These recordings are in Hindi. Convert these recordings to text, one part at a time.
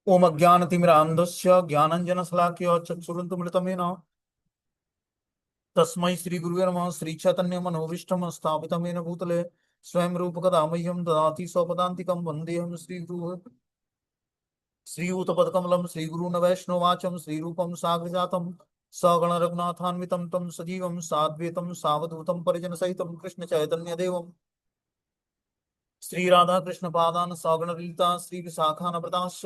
ओम अज्ञानतिमिरान्धस्य ज्ञानञ्जनशलाकया चक्षुरुन्मिलितं येन तस्मै श्रीगुरुवे नमः। श्रीचैतन्यमनोभीष्टं स्थापितं येन भूतले स्वयं रूपकदा मह्यं ददाति स्वपदान्तिकं वन्देऽहं श्रीगुरुः श्रीयुतपदकमलं श्रीगुरून् वैष्णवाचं श्रीरूपं साग्रजातं सगण रघुनाथान्वितं तं सजीवं साद्वैतं सावधूतं परिजनसहितं कृष्णचैतन्यदेवं श्री राधा कृष्ण पादान सगण ललिता श्री विशाखानप्रदाश्च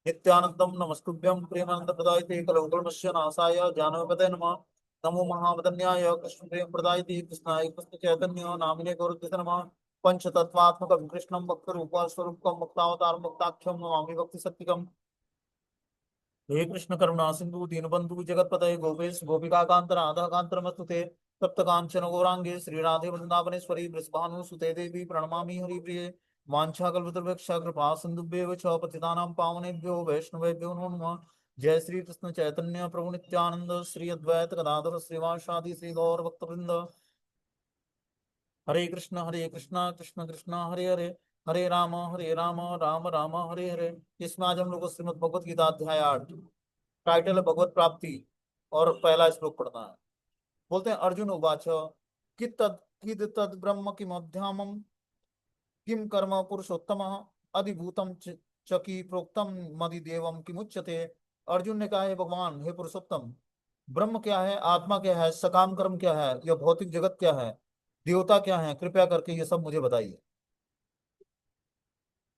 नित्यानंदम नमस्तुभ्यं प्रेमानंद प्रदायते कलौकलमस्य नासाय जानवपते नमः। नमो महावदन्याय कृष्ण प्रेम प्रदायते कृष्णाय कृष्ण चैतन्य नामिने गौरद्वित नमः। पंचतत्वात्मकं कृष्णं भक्त रूप स्वरूपकं मुक्तावतार मुक्ताख्यं नमामि भक्ति सत्तिकम्। हे कृष्ण करुणा सिंधु दीनबंधु जगतपतये गोपेश गोपिका कांत राधा कांत नमस्तुते तप्त कांचन गौरांगे श्री राधे वृंदावनेश्वरी वृषभानुसुते देवी प्रणमामि हरिप्रिये वाञ्छाकल्पतरुभ्यश्च कृपा सिन्धुभ्येव च पतितानां पावनेभ्यो वैष्णवेभ्यो नमो नमः। जय श्री कृष्ण चैतन्य प्रभु नित्यानंद श्री अद्वैत गदाधर श्रीवासादि श्री गौर भक्तवृंद। हरे कृष्ण कृष्ण कृष्ण हरे हरे हरे राम राम राम हरे हरे। इसमें आज हम लोग को श्रीमद् भगवत गीता अध्याय 8 टाइटल है भगवत प्राप्ति और पहला श्लोक पढ़ना है। बोलते हैं अर्जुन उवाच कि तद किद तद ब्रह्म किमध्यामम किम कर्म पुरुषोत्तम अधिभूतम चकी प्रोक्तम मदि देवम किमुच्यते। अर्जुन ने कहा है भगवान हे पुरुषोत्तम, ब्रह्म क्या है, आत्मा क्या है, सकाम कर्म क्या है, यह भौतिक जगत क्या है, देवता क्या है, कृपया करके ये सब मुझे बताइए।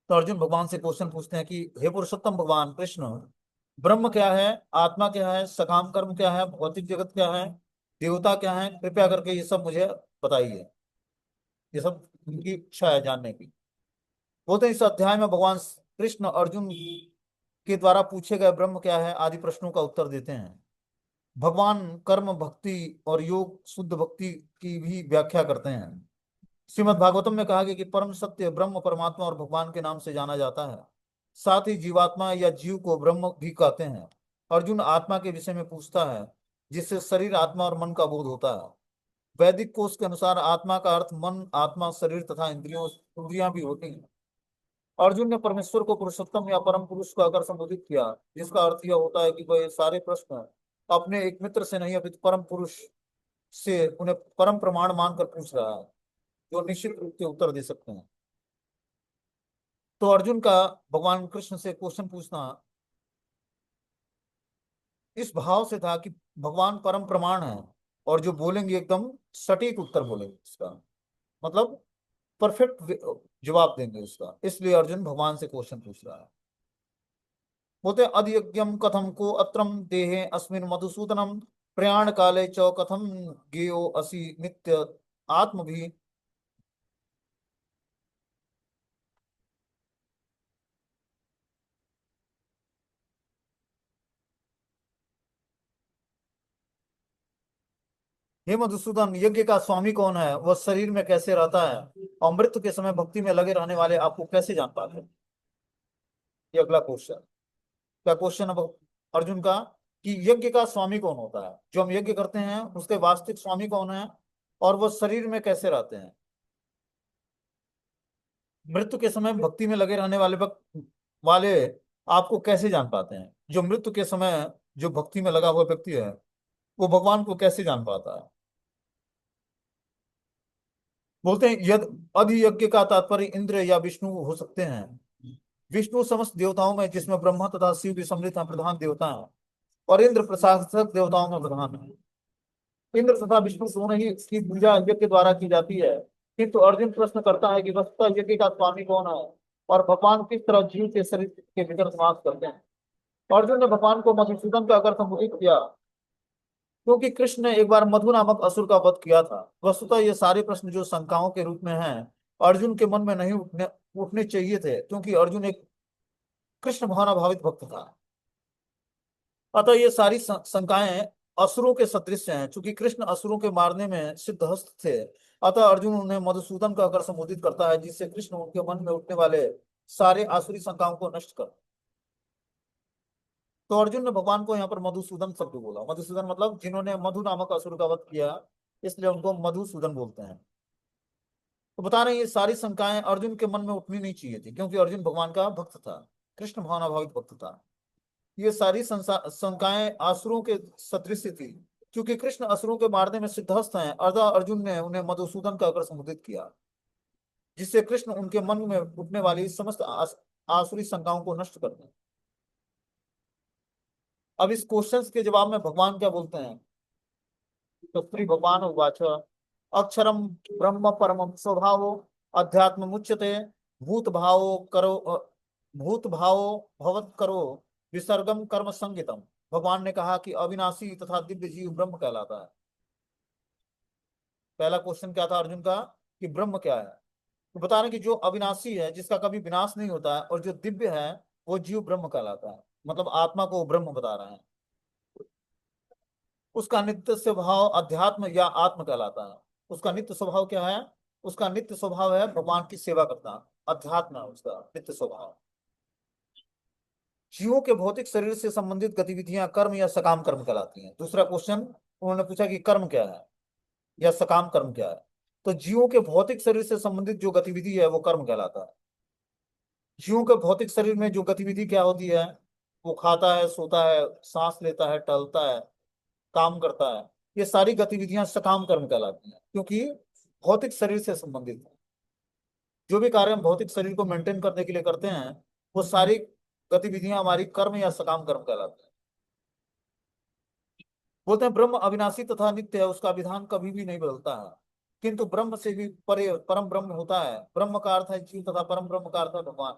तो अर्जुन भगवान से क्वेश्चन पूछते हैं कि हे पुरुषोत्तम भगवान कृष्ण, ब्रह्म क्या है, आत्मा क्या है, सकाम कर्म क्या है, भौतिक जगत क्या है, देवता क्या है, कृपया करके ये सब मुझे बताइए। ये सब उनकी इच्छा है जानने की। बोलते हैं इस अध्याय में भगवान कृष्ण अर्जुन के द्वारा पूछे गए ब्रह्म क्या है आदि प्रश्नों का उत्तर देते हैं। भगवान कर्म भक्ति और योग शुद्ध भक्ति की भी व्याख्या करते हैं। श्रीमद् भागवतम में कहा गया कि परम सत्य ब्रह्म परमात्मा और भगवान के नाम से जाना जाता है। साथ ही जीवात्मा या जीव को ब्रह्म भी कहते हैं। अर्जुन आत्मा के विषय में पूछता है जिससे शरीर आत्मा और मन का बोध होता है। वैदिक कोश के अनुसार आत्मा का अर्थ मन आत्मा शरीर तथा इंद्रियां भी होती हैं। अर्जुन ने परमेश्वर को पुरुषोत्तम या परम पुरुष को अगर संबोधित किया जिसका अर्थ यह होता है कि वह सारे प्रश्न अपने एक मित्र से नहीं अपितु परम पुरुष से उन्हें परम प्रमाण मानकर पूछ रहा है जो निश्चित रूप से उत्तर दे सकते हैं। तो अर्जुन का भगवान कृष्ण से क्वेश्चन पूछना इस भाव से था कि भगवान परम प्रमाण है और जो बोलेंगे एकदम सटीक उत्तर बोलेंगे इसका मतलब परफेक्ट जवाब देंगे उसका, इसलिए अर्जुन भगवान से क्वेश्चन पूछ रहा है। बोलते अधयज्ञम कथम को अत्रम देहे अस्मिन मधुसूदनम प्रयाण काले च कथम गेयो असि नित्य आत्म भी। हे मधुसूदन, यज्ञ का स्वामी कौन है, वह शरीर में कैसे रहता है और मृत्यु के समय भक्ति में लगे रहने वाले आपको कैसे जान पाते हैं। ये अगला क्वेश्चन। क्या क्वेश्चन है अर्जुन का कि यज्ञ का स्वामी कौन होता है, जो हम यज्ञ करते हैं उसके वास्तविक स्वामी कौन है और वह शरीर में कैसे रहते हैं। मृत्यु के समय भक्ति में लगे रहने वाले आपको कैसे जान पाते हैं। जो मृत्यु के समय जो भक्ति में लगा हुआ व्यक्ति है वो भगवान को कैसे जान पाता है। बोलते हैं यद अधियज्ञ का तात्पर्य इंद्र या विष्णु हो सकते हैं। विष्णु समस्त देवताओं में जिसमें ब्रह्मा तथा शिव भी सम्मिलित हैं प्रधान देवता हैं और इंद्र प्रशासक देवताओं में प्रधान है। इंद्र तथा विष्णु दोनों ही की पूजा यज्ञ के द्वारा की जाती है। किंतु अर्जुन प्रश्न करता है कि वस्तुतः यज्ञ का स्वामी कौन है और भगवान किस तरह जीव के शरीर के भीतर निवास करते हैं। अर्जुन ने भगवान को मधुसूदन का अगर संबोधित किया क्योंकि कृष्ण ने एक बार मधु नामक असुर का वध किया था। वस्तुतः ये सारे प्रश्न जो शंकाओं के रूप में हैं अर्जुन के मन में नहीं उठने चाहिए थे क्योंकि अर्जुन एक कृष्ण भावनाभावित भक्त था। अतः ये सारी शंकाएं असुरों के सदृश हैं। चूंकि कृष्ण असुरों के मारने में सिद्धहस्त थे अतः अर्जुन उन्हें मधुसूदन का आकर संबोधित करता है जिससे कृष्ण उनके मन में उठने वाले सारे आसुरी शंकाओं को नष्ट कर। तो अर्जुन ने भगवान को यहाँ पर मधुसूदन शब्द बोला। मधुसूदन मतलब जिन्होंने मधु नामक असुर का वध किया, इसलिए उनको मधुसूदन बोलते हैं। तो बता रहे हैं ये सारी शंकाएं अर्जुन के मन में उठनी नहीं चाहिए थी क्योंकि अर्जुन भगवान का भक्त था। कृष्ण भावनाभावित भक्त था। ये सारी शंकाएं असुरों के सदृश थी। क्योंकि कृष्ण असुरों के मारने में सिद्धहस्त हैं, अतः अर्जुन ने उन्हें मधुसूदन कहकर संबोधित किया, जिससे कृष्ण उनके मन में उठने वाली समस्त आसुरी शंकाओं को नष्ट कर दें। अब इस क्वेश्चंस के जवाब में भगवान क्या बोलते हैं? तो श्री भगवान उवाच अक्षरम ब्रह्म परमं स्वभावो अध्यात्म मुच्यते भूत भावो करो भूत भावो भवत करो विसर्गम कर्म संगितम। भगवान ने कहा कि अविनाशी तथा दिव्य जीव ब्रह्म कहलाता है। पहला क्वेश्चन क्या था अर्जुन का? कि ब्रह्म क्या है? तो बता रहे कि जो अविनाशी है, जिसका कभी विनाश नहीं होता है, और जो दिव्य है, वो जीव ब्रह्म कहलाता है। मतलब आत्मा को वो ब्रह्म बता रहे हैं। उसका नित्य स्वभाव अध्यात्म या आत्म कहलाता है। उसका नित्य स्वभाव क्या है? उसका नित्य स्वभाव है भगवान की सेवा करना। अध्यात्म है उसका नित्य स्वभाव। जीवों के भौतिक शरीर से संबंधित गतिविधियां कर्म या सकाम कर्म कहलाती हैं। दूसरा क्वेश्चन उन्होंने पूछा कि कर्म क्या है या सकाम कर्म क्या है। तो जीवों के भौतिक शरीर से संबंधित जो गतिविधि है वो कर्म कहलाता है। जीवों के भौतिक शरीर में जो गतिविधि क्या होती है? वो खाता है, सोता है, सांस लेता है, टहलता है, काम करता है। ये सारी गतिविधियां सकाम कर्म कहलाती हैं, क्योंकि भौतिक शरीर से संबंधित है। जो भी कार्य हम भौतिक शरीर को मेंटेन करने के लिए करते हैं, वो सारी गतिविधियां हमारी कर्म या सकाम कर्म कहलाती हैं। बोलते हैं ब्रह्म अविनाशी तथा नित्य है, उसका विधान कभी भी नहीं बदलता है। किंतु ब्रह्म से भी परे परम ब्रह्म होता है। ब्रह्म का अर्थ है जीव तथा परम ब्रह्म का अर्थ है भगवान।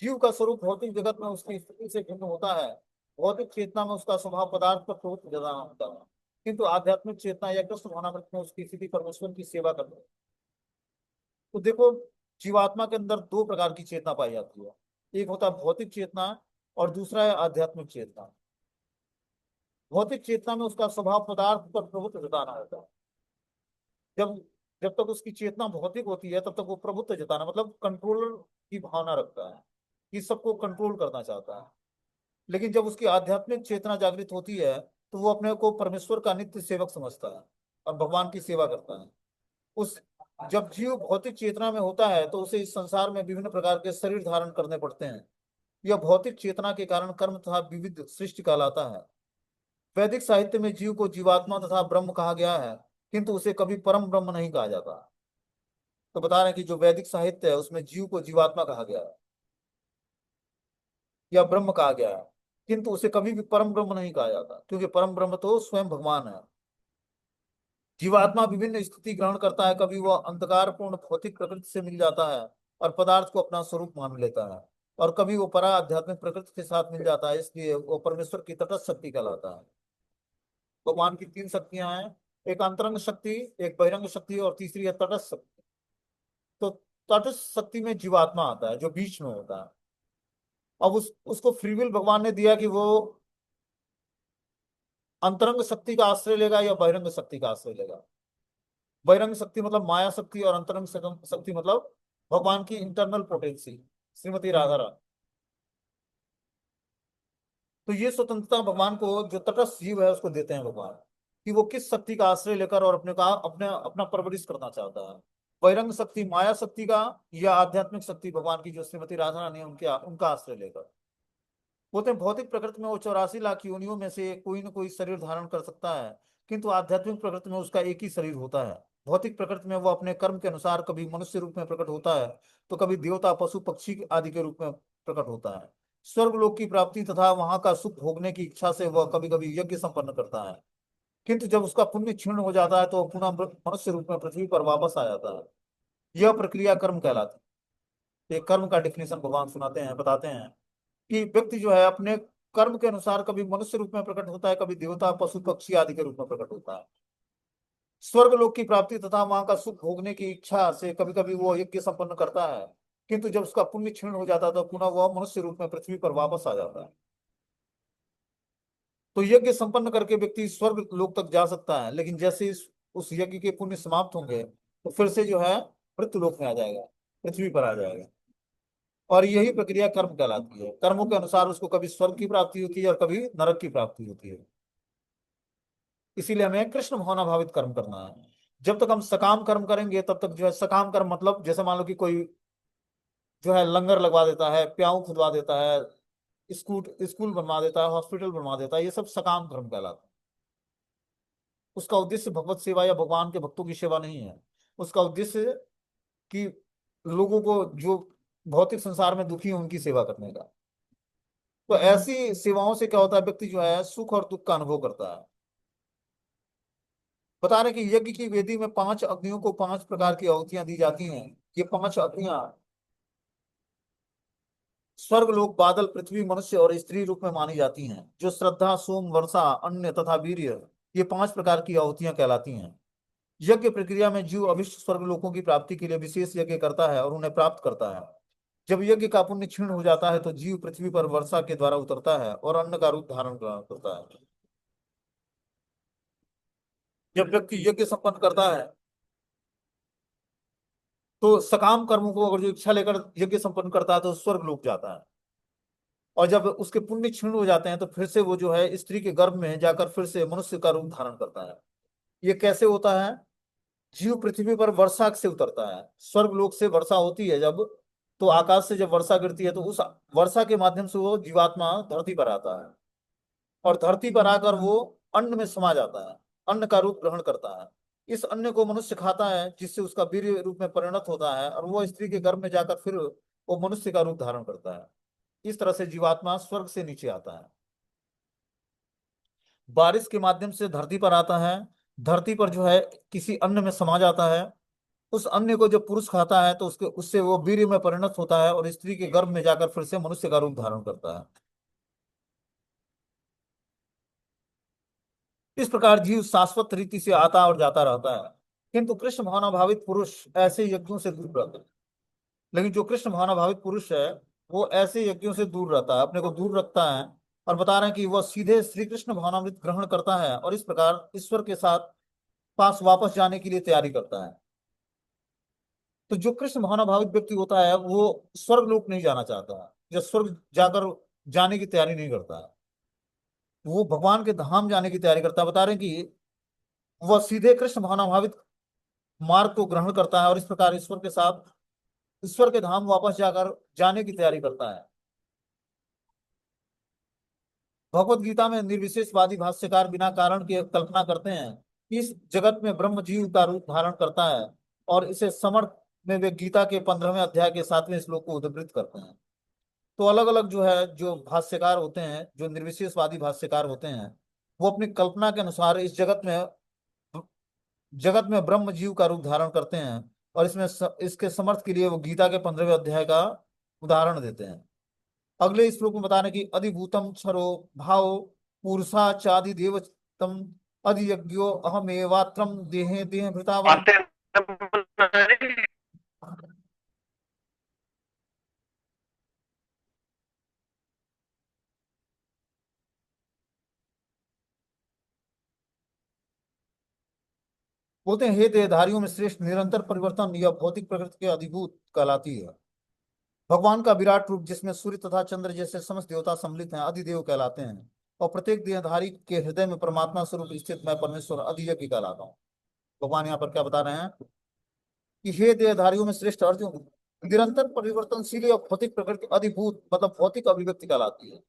जीव का स्वरूप भौतिक जगत में उसकी स्थिति से भिन्न होता है। भौतिक चेतना में उसका स्वभाव पदार्थ पर प्रवृत्त ज्यादा होता है, किंतु आध्यात्मिक चेतना या कृष्ण भावनामृत में उसकी स्थिति परमेश्वर की सेवा करती है। तो देखो, जीवात्मा के अंदर दो प्रकार की चेतना पाई जाती है। एक होता है भौतिक चेतना, और दूसरा है आध्यात्मिक चेतना। भौतिक चेतना में उसका स्वभाव पदार्थ पर प्रभुत्व जताना होता है। जब जब तक उसकी चेतना भौतिक होती है, तब तक वो प्रभुत्व जताना मतलब कंट्रोलर की भावना रखता है, कि सबको कंट्रोल करना चाहता है। लेकिन जब उसकी आध्यात्मिक चेतना जागृत होती है, तो वो अपने को परमेश्वर का नित्य सेवक समझता है और भगवान की सेवा करता है। उस जब जीव भौतिक चेतना में होता है, तो उसे इस संसार में विभिन्न प्रकार के शरीर धारण करने पड़ते हैं। यह भौतिक चेतना के कारण कर्म तथा विविध सृष्टि कहलाता है। वैदिक साहित्य में जीव को जीवात्मा तथा ब्रह्म कहा गया है, किंतु उसे कभी परम ब्रह्म नहीं कहा जाता। तो बता रहे हैं कि जो वैदिक साहित्य है उसमें जीव को जीवात्मा कहा गया है या ब्रह्म कहा गया है, किंतु उसे कभी भी परम ब्रह्म नहीं कहा जाता, क्योंकि परम ब्रह्म तो स्वयं भगवान है। जीवात्मा विभिन्न स्थिति ग्रहण करता है। कभी वह अंधकारपूर्ण भौतिक प्रकृति से मिल जाता है और पदार्थ को अपना स्वरूप मान लेता है, और कभी वो परा आध्यात्मिक प्रकृति के साथ मिल जाता है, इसलिए वो परमेश्वर की तटस्थ शक्ति कहलाता है। भगवान की तीन शक्तियां हैं, एक अंतरंग शक्ति, एक बहिरंग शक्ति, और तीसरी है तटस्थ शक्ति। तो तटस्थ शक्ति में जीवात्मा आता है, जो बीच में होता है। अब उसको फ्री विल भगवान ने दिया कि वो अंतरंग शक्ति का आश्रय लेगा या बहिरंग शक्ति का आश्रय लेगा। बहिरंग शक्ति मतलब माया शक्ति, और अंतरंग शक्ति मतलब भगवान की इंटरनल पोटेंसी, श्रीमती राधा रानी। तो ये स्वतंत्रता भगवान को, जो तटस्थ जीव है, उसको देते हैं भगवान, कि वो किस शक्ति का आश्रय लेकर और अपने का अपने अपना परवरिश करना चाहता है। बहिरंग शक्ति माया शक्ति का, या आध्यात्मिक शक्ति भगवान की जो श्रीमती राधा रानी है उनके उनका आश्रय लेकर। बोलते हैं भौतिक प्रकृति में वो 84 लाख योनियों में से कोई न कोई शरीर धारण कर सकता है, किंतु आध्यात्मिक प्रकृति में उसका एक ही शरीर होता है। भौतिक प्रकृति में वो अपने कर्म के अनुसार कभी मनुष्य रूप में प्रकट होता है, तो कभी देवता, पशु, पक्षी आदि के रूप में प्रकट होता है। स्वर्ग लोक की प्राप्ति तथा वहां का सुख भोगने की इच्छा से वह कभी कभी यज्ञ संपन्न करता है, किंतु जब उसका पुण्य क्षीण हो जाता है, तो वह पुनः मनुष्य रूप में पृथ्वी पर वापस आ जाता है। यह प्रक्रिया कर्म कहलाती है। ये कर्म का डिफिनेशन भगवान सुनाते हैं, बताते हैं कि व्यक्ति जो है अपने कर्म के अनुसार कभी मनुष्य रूप में प्रकट होता है, कभी देवता, पशु, पक्षी आदि के रूप में प्रकट होता है। स्वर्ग लोक की प्राप्ति तथा वहां का सुख भोगने की इच्छा से कभी कभी वो यज्ञ संपन्न करता है, किंतु जब उसका पुण्य क्षीण हो जाता है, तो पुनः वह मनुष्य रूप में पृथ्वी पर वापस आ जाता है। तो यज्ञ संपन्न करके व्यक्ति स्वर्ग लोक तक जा सकता है, लेकिन जैसे उस यज्ञ के पुण्य समाप्त होंगे, तो फिर से जो है मृत्यु लोक में आ जाएगा, पृथ्वी पर आ जाएगा। और यही प्रक्रिया कर्म कहलाती है। कर्मों के अनुसार उसको कभी स्वर्ग की प्राप्ति होती है और कभी नरक की प्राप्ति होती है। इसीलिए हमें कृष्ण भावना भावित कर्म करना है। जब तक हम सकाम कर्म करेंगे, तब तक जो है सकाम कर्म मतलब, जैसे मान लो कि कोई जो है लंगर लगवा देता है, प्याऊ खुदवा देता है, स्कूल स्कूल बनवा देता है, हॉस्पिटल बनवा देता है, ये सब सकाम कर्म कहलाता है। उसका उद्देश्य भगवत सेवा या भगवान के भक्तों की सेवा नहीं है। उसका उद्देश्य कि लोगों को जो भौतिक संसार में दुखी है उनकी सेवा करने का। तो ऐसी सेवाओं से क्या होता है, व्यक्ति जो है सुख और दुख का अनुभव करता है। बता रहे कि यज्ञ की वेदी में 5 अग्नियों को 5 प्रकार की आहुतियां दी जाती हैं। ये 5 अग्नियां स्वर्ग लोक बादल पृथ्वी मनुष्य और स्त्री रूप में मानी जाती हैं, जो श्रद्धा सोम वर्षा अन्न तथा वीर्य, ये 5 प्रकार की आहुतियां कहलाती हैं। यज्ञ प्रक्रिया में जीव अभिष्ट स्वर्ग लोकों की प्राप्ति के लिए विशेष यज्ञ करता है और उन्हें प्राप्त करता है। जब यज्ञ का पुण्य क्षीण हो जाता है तो जीव पृथ्वी पर वर्षा के द्वारा उतरता है और अन्न का रूप धारण करता है। जब व्यक्ति यज्ञ संपन्न करता है तो सकाम कर्मों को अगर जो इच्छा लेकर यज्ञ संपन्न करता है तो स्वर्ग लोक जाता है। और जब उसके पुण्य क्षीण हो जाते हैं तो फिर से वो जो है स्त्री के गर्भ में जाकर फिर से मनुष्य का रूप धारण करता है। ये कैसे होता है? जीव पृथ्वी पर वर्षा से उतरता है, स्वर्ग लोक से वर्षा होती है जब, तो आकाश से जब वर्षा गिरती है तो उस वर्षा के माध्यम से वो जीवात्मा धरती पर आता है। और धरती पर आकर वो अन्न में समा जाता है, अन्न का रूप ग्रहण करता है। इस अन्न को मनुष्य खाता है जिससे उसका वीर्य रूप में परिणत होता है और वो स्त्री के गर्भ में जाकर फिर वो मनुष्य का रूप धारण करता है। इस तरह से जीवात्मा स्वर्ग से नीचे आता है, बारिश के माध्यम से धरती पर आता है, धरती पर जो है किसी अन्न में समा जाता है। उस अन्न को जब पुरुष खाता है तो उसके उससे वो वीर्य में परिणत होता है और स्त्री के गर्भ में जाकर फिर से मनुष्य का रूप धारण करता है। इस प्रकार जीव शाश्वत रीति से आता और जाता रहता है। किंतु कृष्ण भावनाभावित पुरुष ऐसे यज्ञों से दूर रहता है। लेकिन जो कृष्ण भावनाभावित पुरुष है वो ऐसे यज्ञों से दूर रहता है, अपने को दूर रखता है। और बता रहे हैं कि वह सीधे श्री कृष्ण भावनामृत ग्रहण करता है और इस प्रकार ईश्वर के साथ पास वापस जाने के लिए तैयारी करता है। तो जो कृष्ण भावनाभावित व्यक्ति होता है वो स्वर्ग लोक नहीं जाना चाहता है या स्वर्ग जाकर जाने की तैयारी नहीं करता है, वो भगवान के धाम जाने की तैयारी करता है। बता रहे हैं कि वह सीधे कृष्ण भावनाभावित मार्ग को ग्रहण करता है और इस प्रकार ईश्वर के साथ ईश्वर के धाम वापस जाकर जाने की तैयारी करता है। भगवत गीता में निर्विशेषवादी भाष्यकार बिना कारण की कल्पना करते हैं कि इस जगत में ब्रह्म जीव का रूप धारण करता है और इसे समर्थ में वे गीता के 15वें अध्याय के 7वें श्लोक को उद्धृत करते हैं। तो अलग अलग जो है जो भाष्यकार होते हैं, जो निर्विशेषवादी भाष्यकार होते हैं, वो अपनी कल्पना के अनुसार इस जगत में ब्रह्म जीव का रूप धारण करते हैं और इसके समर्थ के लिए वो गीता के 15वें अध्याय का उदाहरण देते हैं। अगले श्लोक में बता रहे कि अधिभूतम क्षरो भाव पुरुषा चादि देवतम अधियज्ञो अहमेवात्रम देहे देह भृतावान। आते हैं। बोलते हैं हे देहधारियों में श्रेष्ठ निरंतर परिवर्तन या भौतिक प्रकृति के अधिभूत कहलाती है। भगवान का विराट रूप जिसमें सूर्य तथा चंद्र जैसे समस्त देवता सम्मिलित हैं अधिदेव कहलाते हैं। और प्रत्येक देहधारी के हृदय में परमात्मा स्वरूप स्थित मैं परमेश्वर अधियज्ञ कहलाता हूँ। भगवान यहाँ पर क्या बता रहे हैं कि हे देहधारियों में श्रेष्ठ अर्जुन, निरंतर परिवर्तनशील और भौतिक प्रकृति अधिभूत मतलब भौतिक अभिव्यक्ति कहलाती है।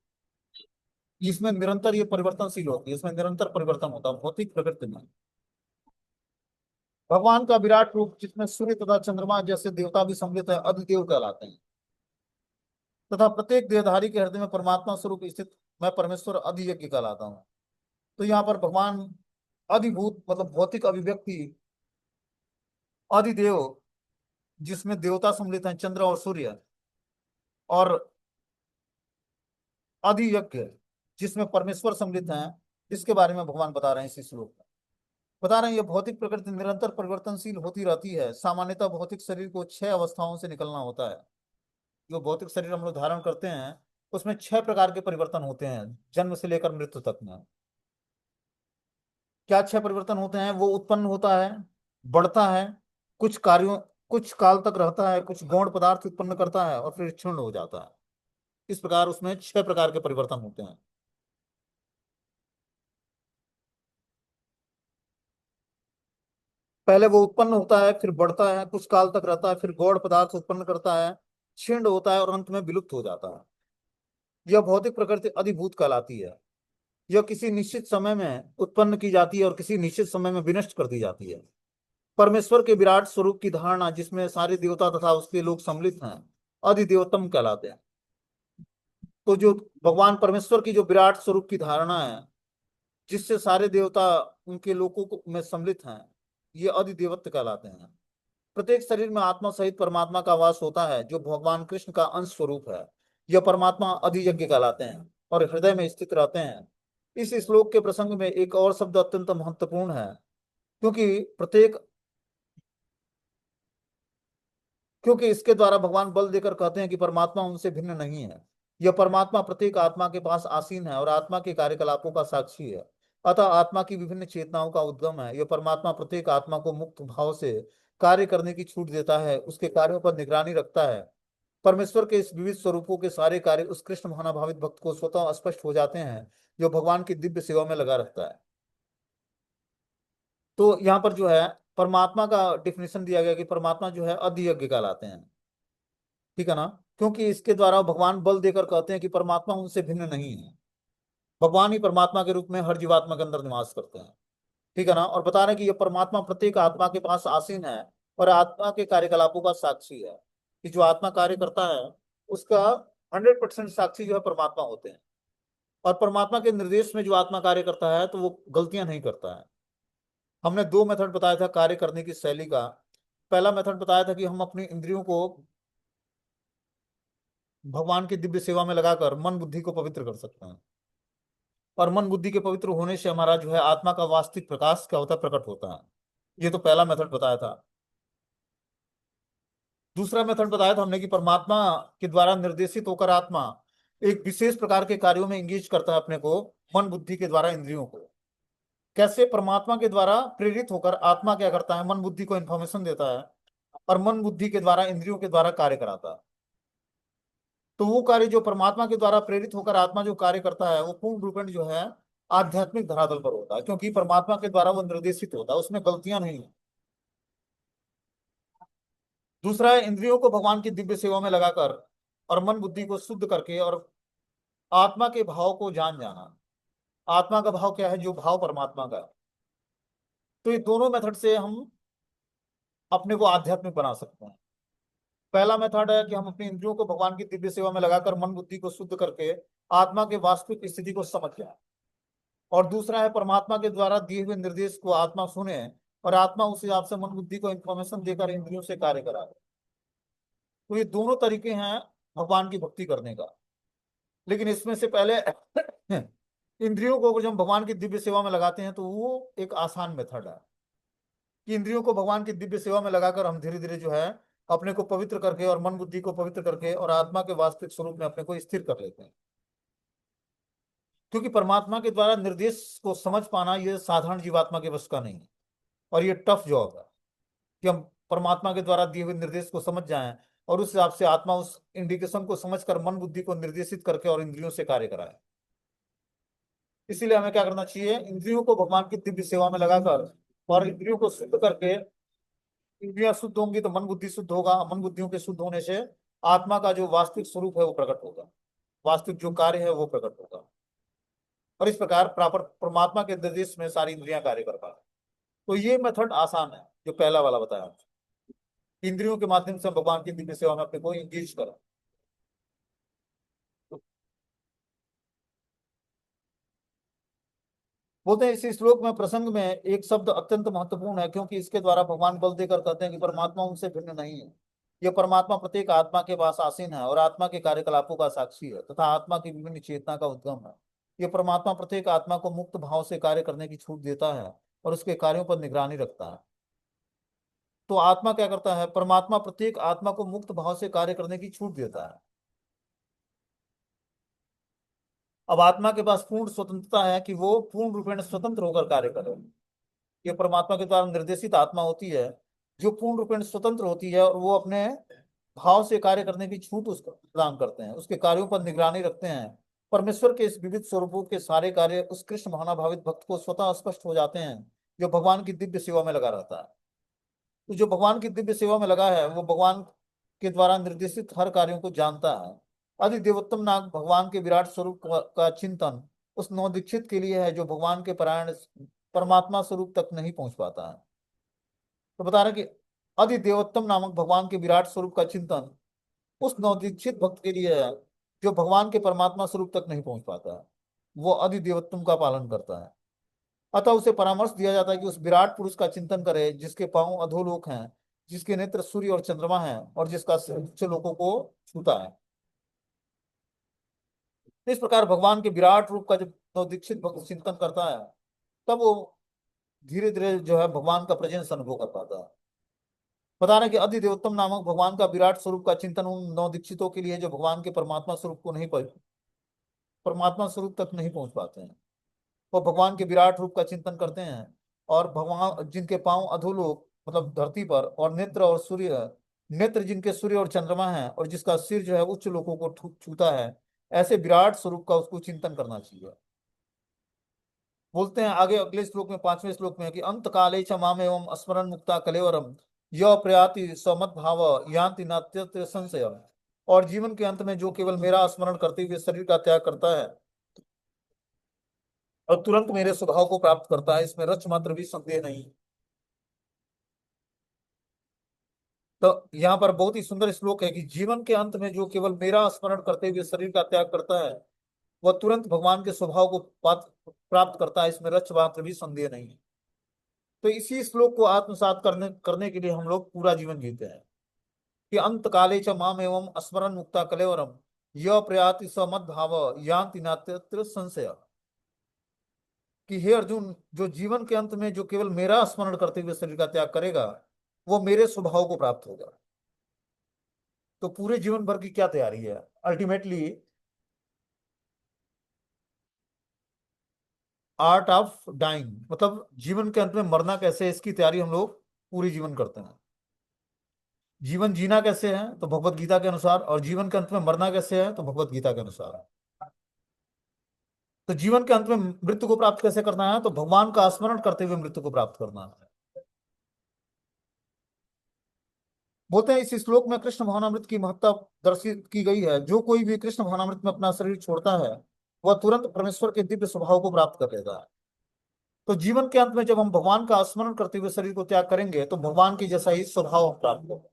इसमें निरंतर ये परिवर्तनशील होती है, इसमें निरंतर परिवर्तन होता है भौतिक प्रकृति में। भगवान का विराट रूप जिसमें सूर्य तथा चंद्रमा जैसे देवता भी सम्मिलित है अधिदेव कहलाते हैं। तथा प्रत्येक देहधारी के हृदय में परमात्मा स्वरूप स्थित मैं परमेश्वर अधियज्ञ कहलाता हूँ। तो यहाँ पर भगवान अधिभूत मतलब भौतिक अभिव्यक्ति, अधिदेव जिसमें देवता सम्मिलित हैं चंद्र और सूर्य, और अधियज्ञ जिसमें परमेश्वर सम्मिलित हैं, इसके बारे में भगवान बता रहे हैं इसी श्लोक में। बता रहे हैं ये भौतिक प्रकृति निरंतर परिवर्तनशील होती रहती है। सामान्यतः भौतिक शरीर को 6 अवस्थाओं से निकलना होता है। जो भौतिक शरीर हम लोग धारण करते हैं उसमें 6 प्रकार के परिवर्तन होते हैं जन्म से लेकर मृत्यु तक में। क्या 6 परिवर्तन होते हैं? वो उत्पन्न होता है, बढ़ता है, कुछ कार्यों कुछ काल तक रहता है, कुछ गौण पदार्थ उत्पन्न करता है और फिर क्षीण हो जाता है। इस प्रकार उसमें 6 प्रकार के परिवर्तन होते हैं। पहले वो उत्पन्न होता है, फिर बढ़ता है, कुछ काल तक रहता है, फिर गौण पदार्थ उत्पन्न करता है, क्षीण होता है और अंत में विलुप्त हो जाता है। यह भौतिक प्रकृति अधिभूत कहलाती है। यह किसी निश्चित समय में उत्पन्न की जाती है और किसी निश्चित समय में विनष्ट कर दी जाती है। परमेश्वर के विराट स्वरूप की धारणा, जिसमें सारे देवता तथा उसके लोग सम्मिलित हैं, अधिदेवतम कहलाते हैं। तो जो भगवान परमेश्वर की जो विराट स्वरूप की धारणा है, जिससे सारे देवता उनके लोगों को में सम्मिलित हैं, ये अधिदेवत्व कहलाते हैं। प्रत्येक शरीर में आत्मा सहित परमात्मा का वास होता है, जो भगवान कृष्ण का अंश स्वरूप है। यह परमात्मा अधियज्ञ कहलाते हैं और हृदय में स्थित रहते हैं। इस श्लोक के प्रसंग में एक और शब्द अत्यंत महत्वपूर्ण है, क्योंकि प्रत्येक क्योंकि इसके द्वारा भगवान बल देकर कहते हैं कि परमात्मा उनसे भिन्न नहीं है। यह परमात्मा प्रत्येक आत्मा के पास आसीन है और आत्मा के कार्यकलापों का साक्षी है। अतः आत्मा की विभिन्न चेतनाओं का उद्गम है। यह परमात्मा प्रत्येक आत्मा को मुक्त भाव से कार्य करने की छूट देता है, उसके कार्यों पर निगरानी रखता है। परमेश्वर के इस विविध स्वरूपों के सारे कार्य उस कृष्ण भावनाभावित भक्त को स्वतः स्पष्ट हो जाते हैं, जो भगवान की दिव्य सेवा में लगा रहता है। तो यहाँ पर जो है परमात्मा का डिफिनेशन दिया गया कि परमात्मा जो है अधियज्ञ कहलाते हैं। ठीक है ना? क्योंकि इसके द्वारा भगवान बल देकर कहते हैं कि परमात्मा उनसे भिन्न नहीं है। भगवान ही परमात्मा के रूप में हर जीवात्मा के अंदर निवास करते हैं। ठीक है ना? और बता रहे हैं कि यह परमात्मा प्रत्येक आत्मा के पास आसीन है और आत्मा के कार्यकलापों का साक्षी है। कि जो आत्मा कार्य करता है उसका 100% साक्षी जो है परमात्मा होते हैं। और परमात्मा के निर्देश में जो आत्मा कार्य करता है तो वो गलतियां नहीं करता है। हमने दो मेथड बताया था कार्य करने की शैली का। पहला मेथड बताया था कि हम अपनी इंद्रियों को भगवान की दिव्य सेवा में लगाकर मन बुद्धि को पवित्र कर सकते हैं। और मन बुद्धि के पवित्र होने से हमारा जो है आत्मा का वास्तविक प्रकाश क्या होता है, प्रकट होता है। ये तो पहला मेथड बताया था। दूसरा मेथड बताया था हमने कि परमात्मा के द्वारा निर्देशित होकर आत्मा एक विशेष प्रकार के कार्यों में इंगेज करता है अपने को, मन बुद्धि के द्वारा इंद्रियों को। कैसे? परमात्मा के द्वारा प्रेरित होकर आत्मा क्या करता है, मन बुद्धि को इंफॉर्मेशन देता है और मन बुद्धि के द्वारा इंद्रियों के द्वारा कार्य कराता है। तो वो कार्य जो परमात्मा के द्वारा प्रेरित होकर आत्मा जो कार्य करता है वो पूर्ण रूपेण जो है आध्यात्मिक धरातल पर होता है, क्योंकि परमात्मा के द्वारा वो निर्देशित होता है, उसमें गलतियां नहीं है। दूसरा है इंद्रियों को भगवान की दिव्य सेवा में लगाकर और मन बुद्धि को शुद्ध करके और आत्मा के भाव को जान जाना। आत्मा का भाव क्या है? जो भाव परमात्मा का है। तो ये दोनों मेथड से हम अपने को आध्यात्मिक बना सकते हैं। पहला मेथड है कि हम अपनी इंद्रियों को भगवान की दिव्य सेवा में लगाकर मन बुद्धि को शुद्ध करके आत्मा के वास्तविक स्थिति को समझ जाए। और दूसरा है परमात्मा के द्वारा दिए हुए निर्देश को आत्मा सुने और आत्मा उस हिसाब से मन बुद्धि को इंफॉर्मेशन देकर इंद्रियों से कार्य कराए। तो ये दोनों तरीके हैं भगवान की भक्ति करने का। लेकिन इसमें से पहले इंद्रियों को जब हम भगवान की दिव्य सेवा में लगाते हैं तो वो एक आसान मेथड है कि इंद्रियों को भगवान की दिव्य सेवा में लगाकर हम धीरे धीरे जो है अपने को पवित्र करके और मन बुद्धि को पवित्र करके और आत्मा के वास्तविक स्वरूप में अपने को स्थिर कर लेते हैं। क्योंकि परमात्मा के द्वारा निर्देश को समझ पाना ये साधारण जीवात्मा के बस का नहीं है और ये टफ जॉब है कि हम परमात्मा के द्वारा दिए हुए निर्देश को समझ जाएं और उस हिसाब से आत्मा उस इंडिकेशन को समझकर मन बुद्धि को निर्देशित करके और इंद्रियों से कार्य कराए। इसीलिए हमें क्या करना चाहिए? इंद्रियों को भगवान की दिव्य सेवा में लगाकर और इंद्रियों को शुद्ध करके, इंद्रियां शुद्ध होंगी तो मन बुद्धि शुद्ध होगा, मन बुद्धियों के शुद्ध होने से आत्मा का जो वास्तविक स्वरूप है वो प्रकट होगा, वास्तविक जो कार्य है वो प्रकट होगा। और इस प्रकार प्रॉपर परमात्मा के निर्देश में सारी इंद्रियां कार्य कर पाए। तो ये मेथड आसान है जो पहला वाला बताया। इंद्रियों के माध्यम से हम भगवान की दिव्य सेवा में अपने को इंगेज करें। बोलते हैं इस श्लोक में प्रसंग में एक शब्द अत्यंत महत्वपूर्ण है, क्योंकि इसके द्वारा भगवान बल देकर कहते हैं कि परमात्मा उनसे भिन्न नहीं है। यह परमात्मा प्रत्येक आत्मा के पास आसीन है और आत्मा के कार्यकलापों का साक्षी है तथा आत्मा की विभिन्न चेतना का उद्गम है। यह परमात्मा प्रत्येक आत्मा को मुक्त भाव से कार्य करने की छूट देता है और उसके कार्यों पर निगरानी रखता है। तो आत्मा क्या करता है? परमात्मा प्रत्येक आत्मा को मुक्त भाव से कार्य करने की छूट देता है। अब आत्मा के पास पूर्ण स्वतंत्रता है कि वो पूर्ण रूपेण स्वतंत्र होकर कार्य करे। ये परमात्मा के द्वारा निर्देशित आत्मा होती है जो पूर्ण रूपेण स्वतंत्र होती है और वो अपने भाव से कार्य करने की छूट उसको प्रदान करते हैं, उसके कार्यों पर निगरानी रखते हैं। परमेश्वर के इस विविध स्वरूपों के सारे कार्य उस कृष्ण भावनाभावित भक्त को स्वतः स्पष्ट हो जाते हैं, जो भगवान की दिव्य सेवा में लगा रहता है। तो जो भगवान की दिव्य सेवा में लगा है वो भगवान के द्वारा निर्देशित हर कार्यों को जानता है। अधिदेवोत्तम नाम भगवान के विराट स्वरूप का चिंतन उस नवदीक्षित के लिए है जो भगवान के पारायण परमात्मा स्वरूप तक नहीं पहुंच पाता है। तो बता रहे कि अधिदेवोत्तम नामक भगवान के विराट स्वरूप का चिंतन उस नवदीक्षित भक्त के लिए है जो भगवान के परमात्मा स्वरूप तक नहीं पहुंच पाता है। वो अधिदेवोत्तम का पालन करता है। अतः उसे परामर्श दिया जाता है कि उस विराट पुरुष का चिंतन करे जिसके पांव अधोलोक हैं, जिसके नेत्र सूर्य और चंद्रमा हैं और जिसका सिर उच्च लोकों को छूता है। इस प्रकार भगवान के विराट रूप का जब नवदीक्षित भक्त चिंतन करता है तब वो धीरे धीरे जो है भगवान का प्रेजेंस अनुभव कर पाता है। बता रहे हैं कि अधिदेवोत्तम नामक भगवान का विराट स्वरूप का चिंतन उन नवदीक्षितों के लिए जो भगवान के परमात्मा स्वरूप को नहीं परमात्मा स्वरूप तक नहीं पहुंच पाते हैं। वो भगवान के विराट रूप का चिंतन करते हैं और भगवान जिनके पांव अधोलोक मतलब धरती पर और नेत्र जिनके सूर्य और चंद्रमा है और जिसका सिर जो है उच्च लोकों को छूता है, ऐसे विराट स्वरूप का उसको चिंतन करना चाहिए। बोलते हैं आगे अगले श्लोक में, 5वें श्लोक में, कि अंत काले च माम एवं स्मरण मुक्ता कलेवरम य प्रयाति समत भाव यान्ति नात्यत्र संशय। और जीवन के अंत में जो केवल मेरा स्मरण करते हुए शरीर का त्याग करता है और तुरंत मेरे स्वभाव को प्राप्त करता है, इसमें रच मात्र भी संदेह नहीं। तो यहाँ पर बहुत ही सुंदर श्लोक है कि जीवन के अंत में जो केवल मेरा स्मरण करते हुए शरीर का त्याग करता है वह तुरंत भगवान के स्वभाव को प्राप्त करता है, इसमें रच मात्र भी संदेह नहीं है। तो इसी श्लोक को आत्मसात करने करने के लिए हम लोग पूरा जीवन जीते हैं कि अंत काले च माम एवं स्मरण मुक्ता कलेवरम य प्रयाति स मद भाव यान्ति नात्यत्र संशय। कि हे अर्जुन, जो जीवन के अंत में जो केवल मेरा स्मरण करते हुए शरीर का त्याग करेगा वो मेरे स्वभाव को प्राप्त होगा। तो पूरे जीवन भर की क्या तैयारी है? अल्टीमेटली आर्ट ऑफ डाइंग, मतलब जीवन के अंत में मरना कैसे है, इसकी तैयारी हम लोग पूरे जीवन करते हैं। जीवन जीना कैसे है तो भगवत गीता के अनुसार, और जीवन के अंत में मरना कैसे है तो भगवत गीता के अनुसार। तो जीवन के अंत में मृत्यु को प्राप्त कैसे करना है तो भगवान का स्मरण करते हुए मृत्यु को प्राप्त करना है। बोलते हैं इस श्लोक में कृष्ण भावनामृत की महत्ता दर्शित की गई है। जो कोई भी कृष्ण भावनामृत में अपना शरीर छोड़ता है वह तुरंत परमेश्वर के दिव्य स्वभाव को प्राप्त कर लेता है। तो जीवन के अंत में जब हम भगवान का स्मरण करते हुए शरीर को त्याग करेंगे तो भगवान की जैसा ही स्वभाव हम प्राप्त करेंगे।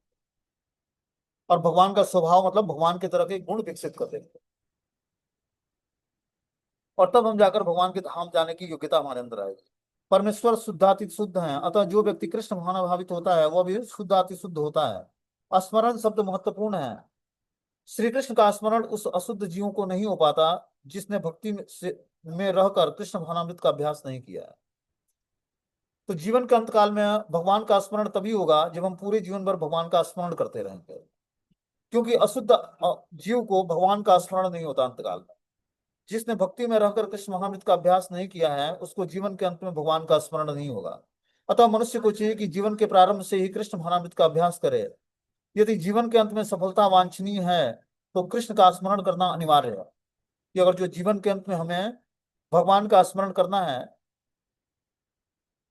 और भगवान का स्वभाव मतलब भगवान की तरह के गुण विकसित कर देंगे और तब हम जाकर भगवान के धाम जाने की योग्यता हमारे अंदर आएगी। परमेश्वर शुद्धाति शुद्ध है, अतः जो व्यक्ति कृष्ण भावना भावित होता है वह भी शुद्धाति शुद्ध होता है। स्मरण शब्द महत्वपूर्ण है। श्री कृष्ण का स्मरण उस अशुद्ध जीवों को नहीं हो पाता जिसने भक्ति में रहकर कृष्ण भावनामृत का अभ्यास नहीं किया है। तो जीवन के अंत काल में भगवान का स्मरण तभी होगा जब हम पूरे जीवन भर भगवान का स्मरण करते रहेंगे, क्योंकि अशुद्ध जीव को भगवान का स्मरण नहीं होता अंतकाल में। जिसने भक्ति में रहकर कृष्ण महामृत का अभ्यास नहीं किया है उसको जीवन के अंत में भगवान का स्मरण नहीं होगा। अतः मनुष्य को चाहिए कि जीवन के प्रारंभ से ही कृष्ण भावनामृत का अभ्यास करे। यदि जीवन के अंत में सफलता वांछनीय है तो कृष्ण का स्मरण करना अनिवार्य है। कि अगर जो जीवन के अंत में हमें भगवान का स्मरण करना है,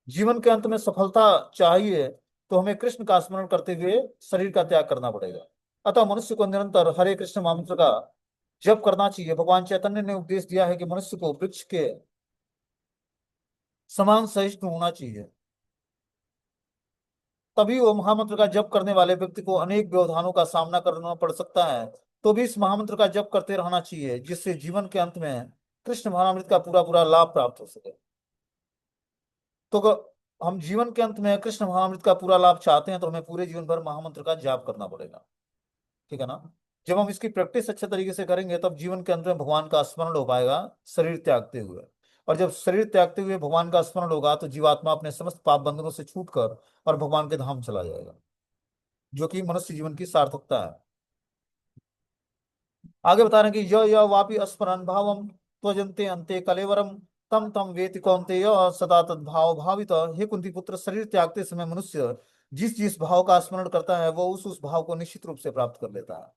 जीवन के अंत में सफलता चाहिए, तो हमें कृष्ण का स्मरण करते हुए शरीर का त्याग करना पड़ेगा। अतः मनुष्य को निरंतर हरे कृष्ण महामंत्र का जप करना चाहिए। भगवान चैतन्य ने उपदेश दिया है कि मनुष्य को वृक्ष के समान सहिष्णु होना चाहिए, तभी वो महामंत्र का जप करने वाले व्यक्ति को अनेक व्यवधानों का सामना करना पड़ सकता है। तो भी इस महामंत्र का जप करते रहना चाहिए जिससे जीवन के अंत में कृष्ण भावनामृत का पूरा पूरा लाभ प्राप्त हो सके। तो हम जीवन के अंत में कृष्ण भावनामृत का पूरा लाभ चाहते हैं तो हमें पूरे जीवन भर महामंत्र का जाप करना पड़ेगा। ठीक है ना? जब हम इसकी प्रैक्टिस अच्छे तरीके से करेंगे तब जीवन के अंत में भगवान का स्मरण हो पाएगा शरीर त्यागते हुए। और जब शरीर त्यागते हुए भगवान का स्मरण होगा तो जीवात्मा अपने समस्त पाप बंधनों से छूटकर और भगवान के धाम चला जाएगा, जो कि मनुष्य जीवन की सार्थकता है। आगे बता रहे हैं कि य वापि स्मरन् भावम त्वजन्ते अन्ते कलेवरम तम तम वेति कौन्तेय सदा तद्भाव भावित। हे कुंती पुत्र, शरीर त्यागते समय मनुष्य जिस जिस भाव का स्मरण करता है वो उस भाव को निश्चित रूप से प्राप्त कर लेता है।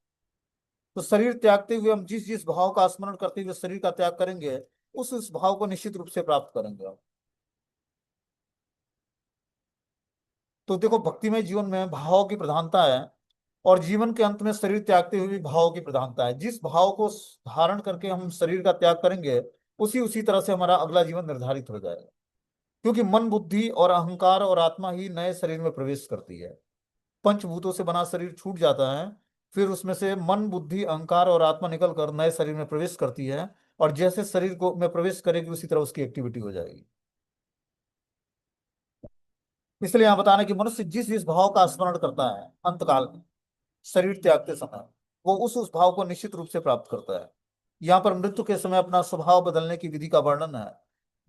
तो शरीर त्यागते हुए हम जिस जिस भाव का स्मरण करते हुए शरीर का त्याग करेंगे उस भाव को निश्चित रूप से प्राप्त करेंगे। तो देखो, भक्तिमय जीवन में भाव की प्रधानता है। और जीवन के अंत में शरीर त्यागते हुए भी भाव की प्रधानता है। जिस भाव को धारण करके हम शरीर का त्याग करेंगे, उसी उसी तरह से हमारा अगला जीवन निर्धारित हो जाएगा। क्योंकि मन, बुद्धि और अहंकार और आत्मा ही नए शरीर में प्रवेश करती है। पंचभूतों से बना शरीर छूट जाता है, फिर उसमें से मन, बुद्धि, अहंकार और आत्मा निकल कर नए शरीर में प्रवेश करती है। और जैसे शरीर को में प्रवेश करेगी, उसी तरह उसकी एक्टिविटी हो जाएगी। इसलिए यहाँ बता रहे हैं कि मनुष्य जिस जिस भाव का स्मरण करता है अंतकाल में, शरीर त्यागते समय, वो उस भाव को निश्चित रूप से प्राप्त करता है। यहाँ पर मृत्यु के समय अपना स्वभाव बदलने की विधि का वर्णन है।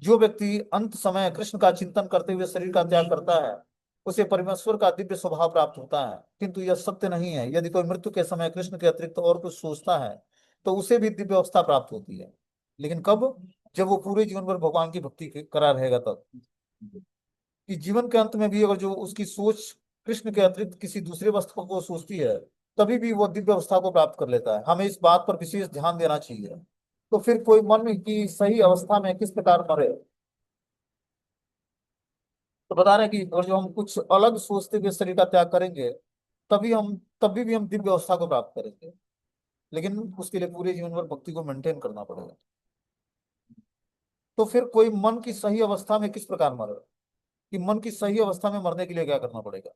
जो व्यक्ति अंत समय कृष्ण का चिंतन करते हुए शरीर का त्याग करता है, उसे परमेश्वर का दिव्य स्वभाव प्राप्त होता है। किंतु यह सत्य नहीं है। यदि कोई मृत्यु के समय कृष्ण के अतिरिक्त और कुछ सोचता है, तो उसे भी दिव्य अवस्था प्राप्त होती है। लेकिन कब? जब वो पूरे जीवन भर भगवान की भक्ति करा रहेगा तब। कि जीवन के अंत में भी अगर जो उसकी सोच कृष्ण के अतिरिक्त किसी दूसरे वस्तु को सोचती है, तभी भी वो दिव्य अवस्था को प्राप्त कर लेता है। हमें इस बात पर विशेष ध्यान देना चाहिए। तो फिर कोई मन की सही अवस्था में किस प्रकार मरे? तो बता रहे हैं कि और जो हम कुछ अलग सोचते हुए शरीर का त्याग करेंगे, तभी भी हम दिव्य अवस्था को प्राप्त करेंगे। लेकिन उसके लिए पूरे जीवन भर भक्ति को मेंटेन करना पड़ेगा। तो फिर कोई मन की सही अवस्था में किस प्रकार मरे? कि मन की सही अवस्था में मरने के लिए क्या करना पड़ेगा?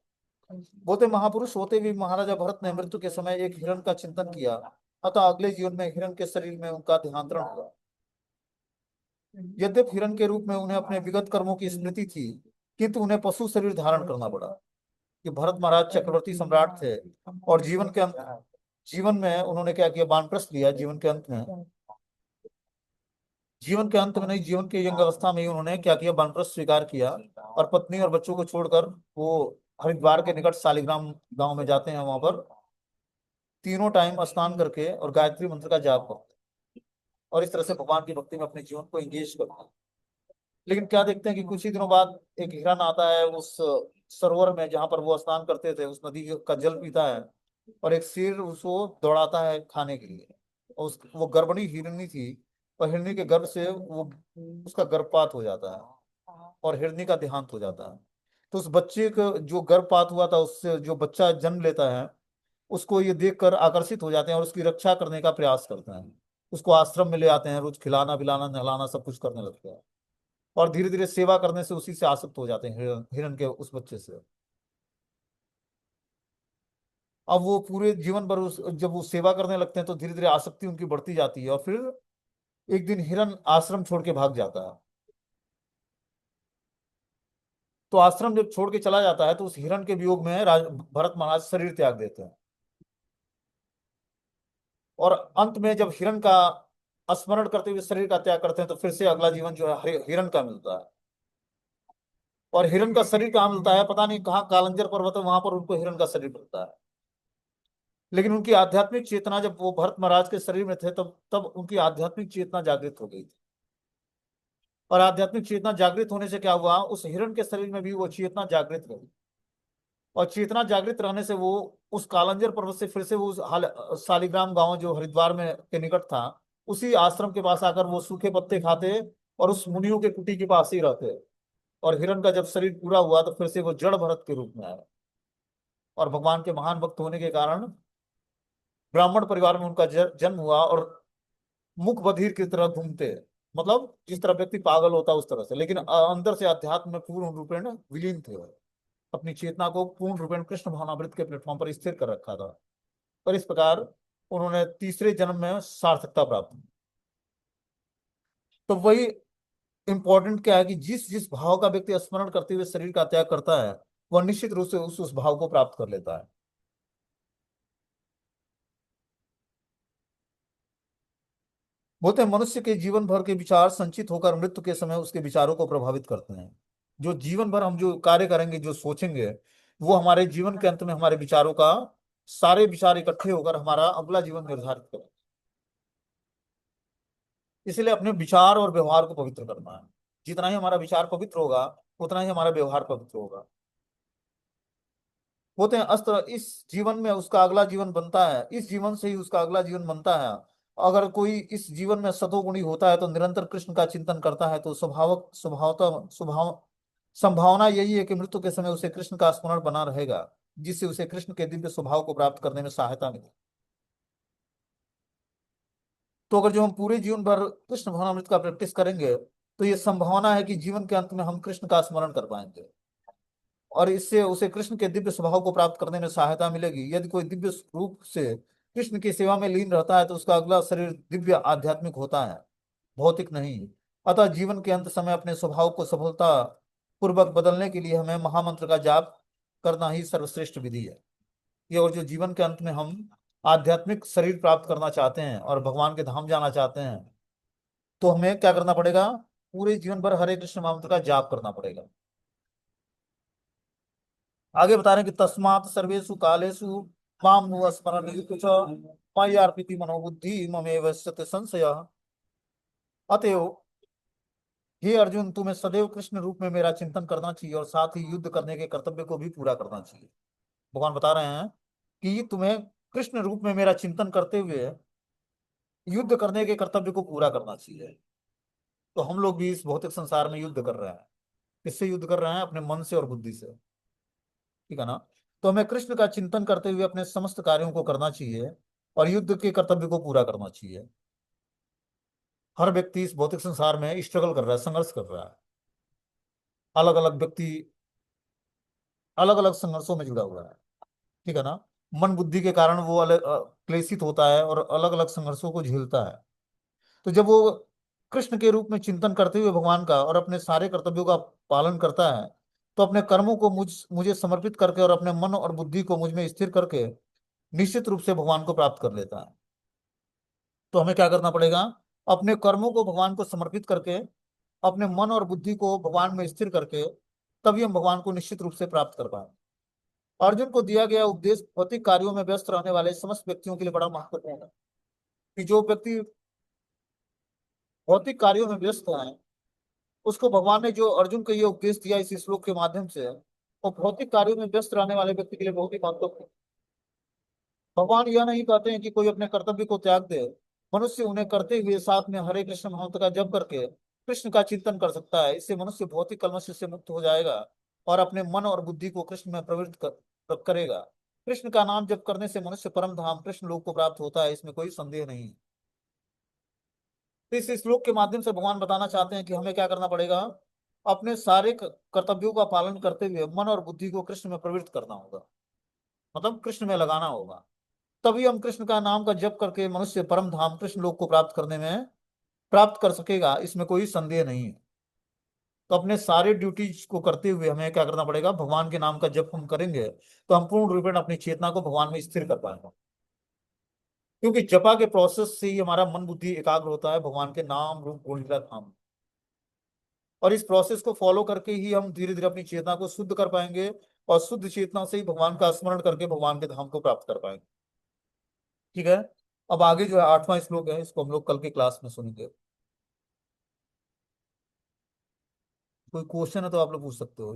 बोलते महापुरुष होते भी महाराजा भरत ने मृत्यु के समय एक हिरण का चिंतन किया, अतः अगले जीवन में हिरण के शरीर में उनका देहांतरण हुआ। यद्यपि हिरण के रूप में उन्हें अपने विगत कर्मों की स्मृति थी, किंतु उन्हें पशु शरीर धारण करना पड़ा। कि भरत महाराज चक्रवर्ती सम्राट थे, और जीवन में उन्होंने क्या किया? वानप्रस्थ लिया। जीवन के अंत में नहीं, जीवन के यंग अवस्था में ही उन्होंने क्या किया? वानप्रस्थ स्वीकार किया। और पत्नी और बच्चों को छोड़कर वो हरिद्वार के निकट शालिग्राम गांव में जाते हैं। वहां पर तीनों टाइम स्नान करके और गायत्री मंत्र का जाप करते हैं, और इस तरह से भगवान की भक्ति में अपने जीवन को एंगेज करते हैं। लेकिन क्या देखते हैं कि कुछ ही दिनों बाद एक हिरण आता है उस सरोवर में जहां पर वो स्नान करते थे, उस नदी का जल पीता है, और एक शेर उसको दौड़ाता है खाने के लिए। और वो गर्भणी हिरनी थी, और हिरनी के गर्भ से वो उसका गर्भपात हो जाता है, और हिरनी का देहांत हो जाता है। तो उस बच्चे का जो गर्भपात हुआ था, उससे जो बच्चा जन्म लेता है, उसको ये देखकर आकर्षित हो जाते हैं और उसकी रक्षा करने का प्रयास करते हैं। उसको आश्रम में ले आते हैं, रोज खिलाना पिलाना नहलाना सब कुछ करने लगते हैं। और धीरे धीरे सेवा करने से उसी से आसक्त हो जाते हैं, हिरण के उस बच्चे से। अब वो पूरे जीवन भर जब वो सेवा करने लगते हैं, तो धीरे धीरे आसक्ति उनकी बढ़ती जाती है, और फिर एक दिन हिरण आश्रम छोड़ के भाग जाता है। तो आश्रम जब छोड़ के चला जाता है, तो उस हिरण के वियोग में भरत महाराज शरीर त्याग देते हैं। और अंत में जब हिरण का स्मरण करते हुए शरीर का त्याग करते हैं, तो फिर से अगला जीवन जो है हिरण का मिलता है। और हिरण का शरीर कहाँ मिलता है? पता नहीं कहाँ, कालंजर पर्वत है, वहां पर उनको हिरण का शरीर मिलता है। लेकिन उनकी आध्यात्मिक चेतना, जब वो भरत महाराज के शरीर में थे, तब तब उनकी आध्यात्मिक चेतना जागृत हो गई थी। और आध्यात्मिक चेतना जागृत होने से क्या हुआ? उस हिरण के शरीर में भी वो चेतना जागृत रही। और चेतना जागृत रहने से वो उस कालंजर पर्वत से फिर से वो शालिग्राम गांव जो हरिद्वार में के निकट था, उसी आश्रम के पास आकर वो सूखे पत्ते खाते, और उस मुनियों के कुटी के पास ही रहते। और हिरण का जब शरीर पूरा हुआ, तो फिर से वो जड़ भरत के रूप में आया। और भगवान के महान भक्त होने के कारण ब्राह्मण परिवार में उनका जन्म हुआ, और मुख बधिर की तरह घूमते, मतलब जिस तरह व्यक्ति पागल होता है उस तरह से, लेकिन अंदर से अध्यात्म में पूर्ण रूपेण विलीन थे वो। अपनी चेतना को पूर्ण रूपेण कृष्ण भावनामृत के प्लेटफॉर्म पर स्थिर कर रखा था। और इस प्रकार उन्होंने तीसरे जन्म में सार्थकता प्राप्त की। तो वही इंपॉर्टेंट क्या है कि जिस जिस भाव का व्यक्ति स्मरण करते हुए शरीर का त्याग करता है, वह निश्चित रूप से उस भाव को प्राप्त कर लेता है। बोलते हैं मनुष्य के जीवन भर के विचार संचित होकर मृत्यु के समय उसके विचारों को प्रभावित करते हैं। जो जीवन भर हम जो कार्य करेंगे, जो सोचेंगे, वो हमारे जीवन के अंत में हमारे विचारों का सारे विचार इकट्ठे होकर हमारा अगला जीवन निर्धारित करें। इसलिए अपने विचार और व्यवहार को पवित्र करना है। जितना ही हमारा विचार पवित्र होगा, उतना ही हमारा व्यवहार पवित्र होगा। होते हैं अस्त्र, इस जीवन में उसका अगला जीवन बनता है, इस जीवन से ही उसका अगला जीवन बनता है। अगर कोई इस जीवन में सतोगुणी होता है, तो निरंतर कृष्ण का चिंतन करता है, तो स्वभावता स्वभाव संभावना यही है कि मृत्यु के समय उसे कृष्ण का स्मरण बना रहेगा। जिससे उसे कृष्ण के दिव्य स्वभाव को प्राप्त करने में सहायता मिले। तो अगर जो हम पूरे जीवन भर कृष्ण भवनामृत का प्रैक्टिस करेंगे तो ये संभावना है कि जीवन के अंत में हम कृष्ण का स्मरण कर पाएंगे, और इससे उसे कृष्ण के दिव्य स्वभाव को प्राप्त करने में सहायता मिलेगी। यदि कोई दिव्य रूप से कृष्ण की सेवा में लीन रहता है तो उसका अगला शरीर दिव्य आध्यात्मिक होता है, भौतिक नहीं। अतः जीवन के अंत समय अपने स्वभाव को सफलता पूर्वक बदलने के लिए हमें महामंत्र का जाप करना ही सर्वश्रेष्ठ विधि है। ये, और जो जीवन के अंत में हम आध्यात्मिक शरीर प्राप्त करना चाहते हैं और भगवान के धाम जाना चाहते हैं, तो हमें क्या करना पड़ेगा? पूरे जीवन भर हरे कृष्ण महामंत्र का जाप करना पड़ेगा। आगे बता रहे हैं कि तस्मात् सर्वेषु कालेषु मां स्मरण युक्त मयि अर्पिति मनोबुद्धि ममेव सत्य संशय। अतएव हे अर्जुन, तुम्हें सदैव कृष्ण रूप में मेरा चिंतन करना चाहिए और साथ ही युद्ध करने के कर्तव्य को भी पूरा करना चाहिए। भगवान बता रहे हैं कि तुम्हें कृष्ण रूप में मेरा चिंतन करते हुए युद्ध करने के कर्तव्य को पूरा करना चाहिए। तो हम लोग भी इस भौतिक संसार में युद्ध कर रहे हैं। किससे युद्ध कर रहे हैं? अपने मन से और बुद्धि से। ठीक है ना? तो हमें कृष्ण का चिंतन करते हुए अपने समस्त कार्यों को करना चाहिए और युद्ध के कर्तव्य को पूरा करना चाहिए। हर व्यक्ति इस भौतिक संसार में स्ट्रगल कर रहा है, संघर्ष कर रहा है। अलग अलग व्यक्ति अलग अलग संघर्षों में जुड़ा हुआ है। ठीक है ना? मन बुद्धि के कारण वो अलग क्लेशित होता है और अलग अलग संघर्षों को झेलता है। तो जब वो कृष्ण के रूप में चिंतन करते हुए भगवान का और अपने सारे कर्तव्यों का पालन करता है, तो अपने कर्मों को मुझे समर्पित करके और अपने मन और बुद्धि को मुझ में स्थिर करके निश्चित रूप से भगवान को प्राप्त कर लेता है। तो हमें क्या करना पड़ेगा? अपने कर्मों को भगवान को समर्पित करके, अपने मन और बुद्धि को भगवान में स्थिर करके, तभी हम भगवान को निश्चित रूप से प्राप्त कर पाए। अर्जुन को दिया गया उपदेश भौतिक कार्यों में व्यस्त रहने वाले समस्त व्यक्तियों के लिए बड़ा महत्वपूर्ण है। कि जो व्यक्ति भौतिक कार्यों में व्यस्त है, उसको भगवान ने जो अर्जुन को ये उपदेश दिया इस श्लोक के माध्यम से, वो भौतिक कार्यों में व्यस्त रहने वाले व्यक्ति के लिए बहुत ही महत्वपूर्ण। भगवान यह नहीं कहते हैं कि कोई अपने कर्तव्य को त्याग दे। मनुष्य उन्हें करते हुए साथ में हरे कृष्ण महामंत्र का जप करके कृष्ण का चिंतन कर सकता है। इससे मनुष्य भौतिक कलमश से मुक्त हो जाएगा और अपने मन और बुद्धि को कृष्ण में करेगा। कृष्ण का नाम जप करने से मनुष्य परम धाम कृष्ण लोक को प्राप्त होता है, इसमें कोई संदेह नहीं। तो इस श्लोक के माध्यम से भगवान बताना चाहते हैं कि हमें क्या करना पड़ेगा? अपने सारे कर्तव्यों का पालन करते हुए मन और बुद्धि को कृष्ण में प्रवृत्त करना होगा, मतलब कृष्ण में लगाना होगा। तभी हम कृष्ण का नाम का जप करके मनुष्य परम धाम कृष्ण लोक को प्राप्त करने में प्राप्त कर सकेगा, इसमें कोई संदेह नहीं है। तो अपने सारे ड्यूटीज को करते हुए हमें क्या करना पड़ेगा? भगवान के नाम का जप हम करेंगे तो हम पूर्ण रूपेण अपनी चेतना को भगवान में स्थिर कर पाएंगे। क्योंकि जपा के प्रोसेस से ही हमारा मन बुद्धि एकाग्र होता है भगवान के नाम रूप गुण लीला धाम। और इस प्रोसेस को फॉलो करके ही हम धीरे धीरे अपनी चेतना को शुद्ध कर पाएंगे और शुद्ध चेतना से ही भगवान का स्मरण करके भगवान के धाम को प्राप्त कर पाएंगे। ठीक है? अब आगे जो है 8वां श्लोक है, इसको हम लोग कल की क्लास में सुनेंगे। कोई क्वेश्चन है तो आप लोग पूछ सकते हो।